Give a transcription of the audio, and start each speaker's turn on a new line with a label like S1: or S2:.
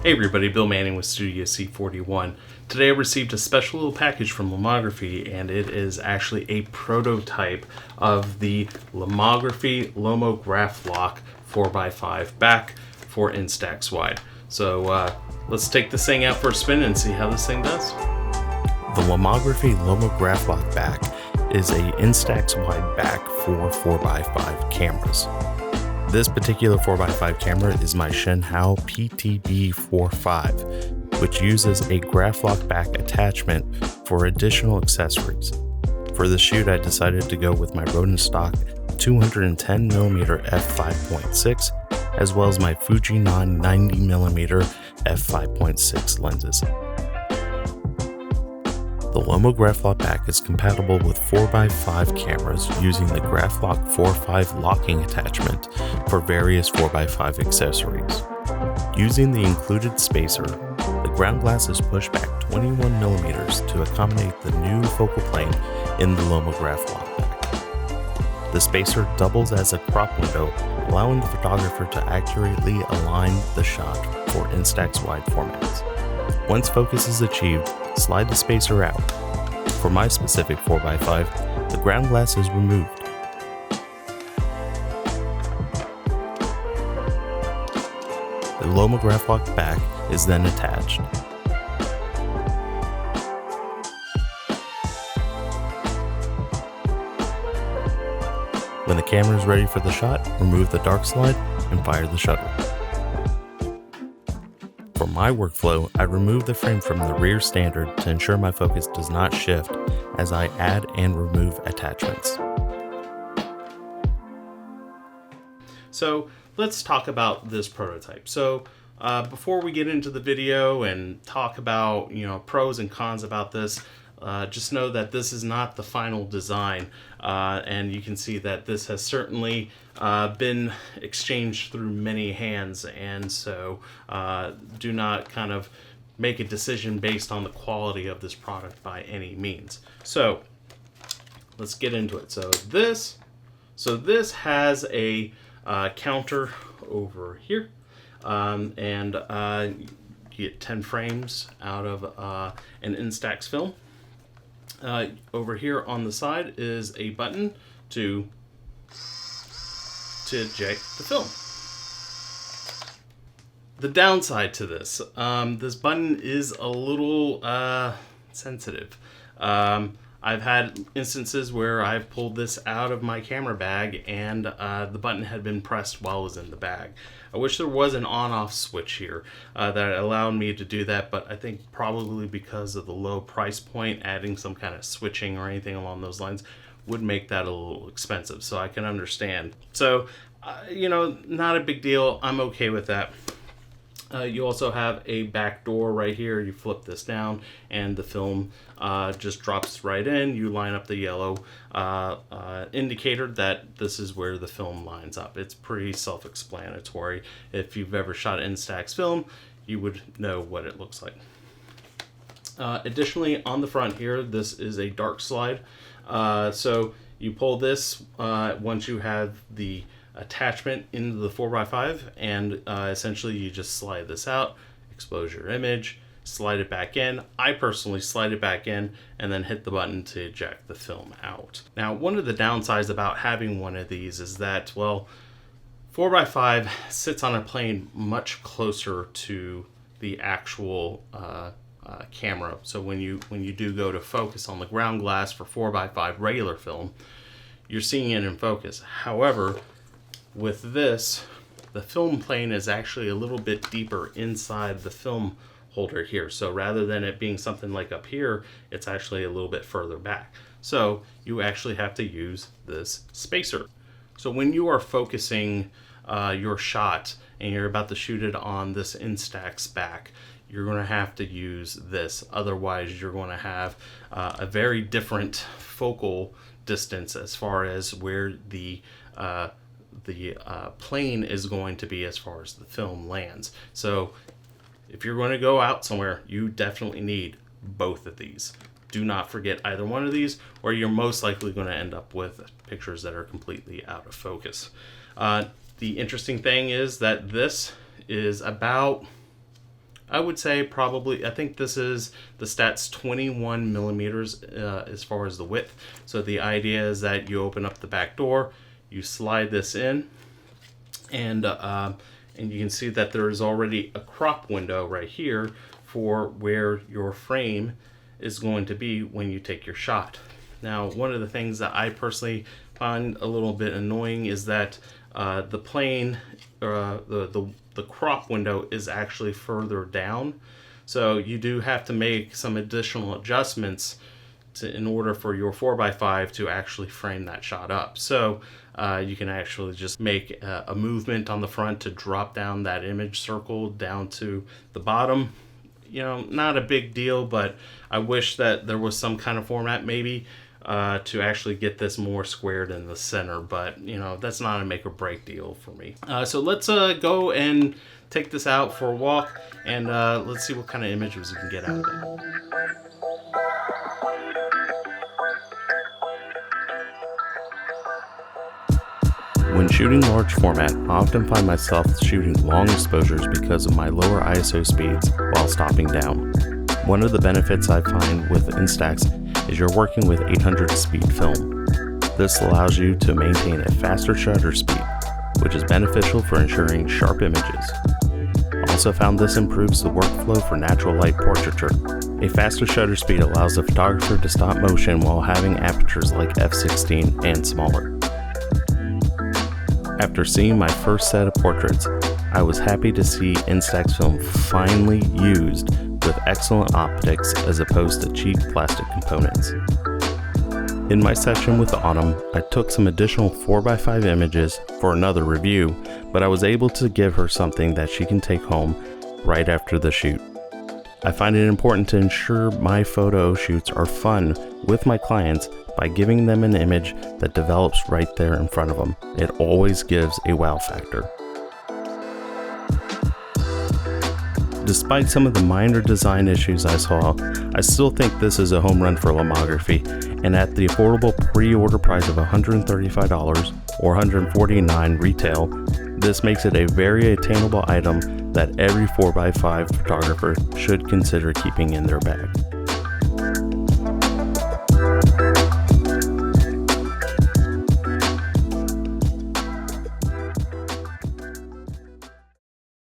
S1: Hey everybody, Bill Manning with Studio C41. Today I received a special little package from Lomography, and it is actually a prototype of the Lomography LomoGraflok 4x5 back for Instax wide. So let's take this thing out for a spin and see how this thing does.
S2: The Lomography LomoGraflok back is a Instax wide back for 4x5 cameras. This particular 4x5 camera is my Shenhao PTB45, which uses a Graflok back attachment for additional accessories. For the shoot, I decided to go with my Ronin stock 210mm f5.6 as well as my Fujinon 90mm f5.6 lenses. The LomoGraflok back is compatible with 4x5 cameras using the Graflok 4.5 locking attachment for various 4x5 accessories. Using the included spacer, the ground glass is pushed back 21mm to accommodate the new focal plane in the LomoGraflok back. The spacer doubles as a crop window, allowing the photographer to accurately align the shot for Instax wide formats. Once focus is achieved, slide the spacer out. For my specific 4x5, the ground glass is removed. The LomoGraflok back is then attached. When the camera is ready for the shot, remove the dark slide and fire the shutter. For my workflow, I remove the frame from the rear standard to ensure my focus does not shift as I add and remove attachments.
S1: So let's talk about this prototype. So before we get into the video and talk about pros and cons about this, just know that this is not the final design, and you can see that this has certainly been exchanged through many hands, and so do not kind of make a decision based on the quality of this product by any means. So let's get into it. So this has a counter over here, and you get 10 frames out of an Instax film. Over here on the side is a button to eject the film. The downside to this, this button is a little sensitive. I've had instances where I've pulled this out of my camera bag and the button had been pressed while it was in the bag. I wish there was an on-off switch here that allowed me to do that, but I think probably because of the low price point, adding some kind of switching or anything along those lines would make that a little expensive, so I can understand. So, not a big deal. I'm okay with that. You also have a back door right here. You flip this down and the film just drops right in. You line up the yellow indicator that this is where the film lines up. It's pretty self-explanatory. If you've ever shot Instax film, you would know what it looks like. Additionally, on the front here, this is a dark slide. So you pull this once you have the attachment into the 4x5, and essentially you just slide this out, expose your image, slide it back in. I personally slide it back in and then hit the button to eject the film out. Now, one of the downsides about having one of these is that, well, 4x5 sits on a plane much closer to the actual camera. So when you do go to focus on the ground glass for 4x5 regular film, you're seeing it in focus. However, with this, the film plane is actually a little bit deeper inside the film holder here. So rather than it being something like up here, it's actually a little bit further back. So you actually have to use this spacer. So when you are focusing your shot and you're about to shoot it on this Instax back, you're going to have to use this. Otherwise, you're going to have a very different focal distance as far as where the plane is going to be as far as the film lands. So if you're going to go out somewhere, you definitely need both of these. Do not forget either one of these, or you're most likely going to end up with pictures that are completely out of focus. The interesting thing is that this is about I would say probably, I think this is, the stat's 21 millimeters as far as the width. So the idea is that you open up the back door, you slide this in, and you can see that there is already a crop window right here for where your frame is going to be when you take your shot. Now, one of the things that I personally find a little bit annoying is that the plane, the crop window is actually further down. So you do have to make some additional adjustments in order for your 4x5 to actually frame that shot up. So you can actually just make a movement on the front to drop down that image circle down to the bottom. You know, not a big deal, but I wish that there was some kind of format maybe to actually get this more squared in the center, but you know, that's not a make or break deal for me. So let's go and take this out for a walk, and let's see what kind of images we can get out of it.
S2: When shooting large format, I often find myself shooting long exposures because of my lower ISO speeds while stopping down. One of the benefits I find with Instax is you're working with 800 speed film. This allows you to maintain a faster shutter speed, which is beneficial for ensuring sharp images. I also found this improves the workflow for natural light portraiture. A faster shutter speed allows the photographer to stop motion while having apertures like f/16 and smaller. After seeing my first set of portraits, I was happy to see Instax film finally used with excellent optics as opposed to cheap plastic components. In my session with Autumn, I took some additional 4x5 images for another review, but I was able to give her something that she can take home right after the shoot. I find it important to ensure my photo shoots are fun with my clients by giving them an image that develops right there in front of them. It always gives a wow factor. Despite some of the minor design issues I saw, I still think this is a home run for Lomography, and at the affordable pre-order price of $135 or $149 retail, this makes it a very attainable item that every 4x5 photographer should consider keeping in their bag.